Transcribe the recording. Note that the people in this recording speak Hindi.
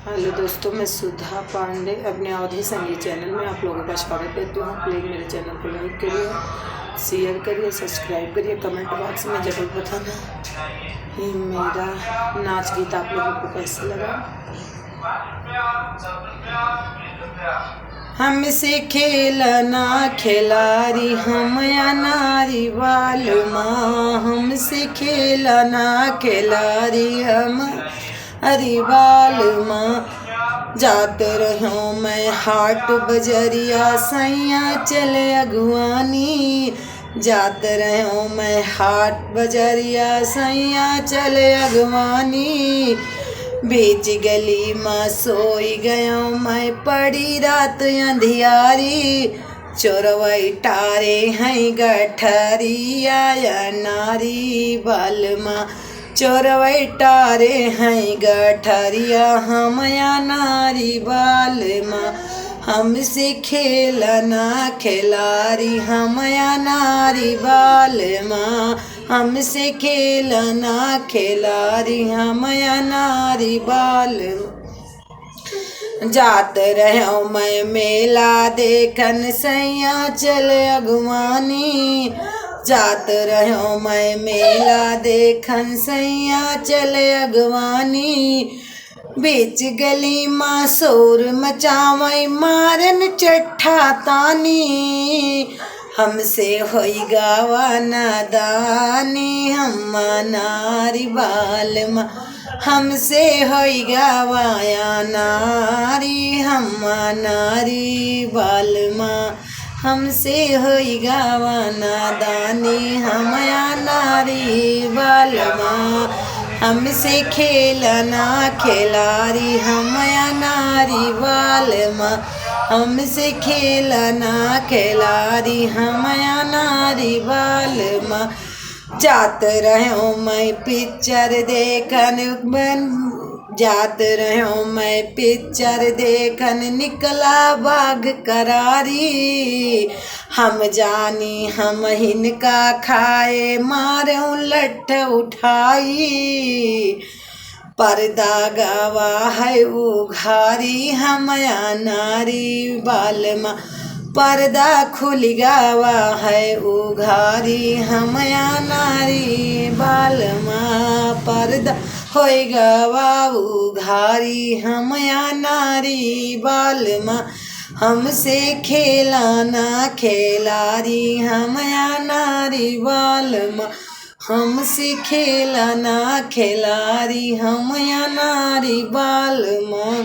हेलो दोस्तों, मैं सुधा पांडे अपने अवधि संगीत चैनल में आप लोगों का स्वागत करती हूँ। प्लीज़ मेरे चैनल को लाइक करिए, शेयर करिए, सब्सक्राइब करिए। कमेंट बॉक्स में ज़रूर बताना ये मेरा नाच गीत आप लोगों को कैसा लगा। हमसे खेलना खिलारी हम अनारी बाल माँ, हमसे खेलना खिलारी हम अरे बाल माँ। जात रहो मैं हाट बजरिया सैया चले अगवानी, जात रहो मैं हाट बजरिया सैया चले अगवानी। बीच गली माँ सोई गयो मैं पड़ी रात अंधियारी, चोरवई टारे हैं गठरी आया नारी बाल माँ, चोरवई टारे हैं गठरिया हम या नारी बाल माँ। हमसे खेलना खिलारी हम या नारी बाल माँ, हमसे खेलना खिलारी हम या नारी बाल। जात रहो मैं मेला देखन सैया चले अगवानी, जात रहो मैं मेला देखन सैया चले अगवानी। बीच गली माँ शोर मचावई मारन चट्ठा तानी, हमसे होई गावा नादानी हम नारी बाल माँ, हमसे होई गावाया नारी हम नारी बाल माँ, हमसे होई गावा नादानी हम नारी बाल माँ। हमसे खेलना खिलारी हम नारी बाल माँ, हमसे खेलना खिलारी हम नारी बाल माँ। जात रहो मैं पिक्चर देखन जात रहो मैं पिक्चर देखन निकला बाग करारी, हम जानी हम हिनका खाए मारे लठ उठाई। पर्दा गावा है उघारी हम या नारी बाल माँ, पर्दा खुल गावा है उघारी हम या नारी बाल माँ। पर्दा होई गावा उघारी हम या नारी बाल माँ, हमसे खेलना खिलारी हम या नारी बाल माँ, हमसे खेलना खिलारी हम या नारी बाल माँ।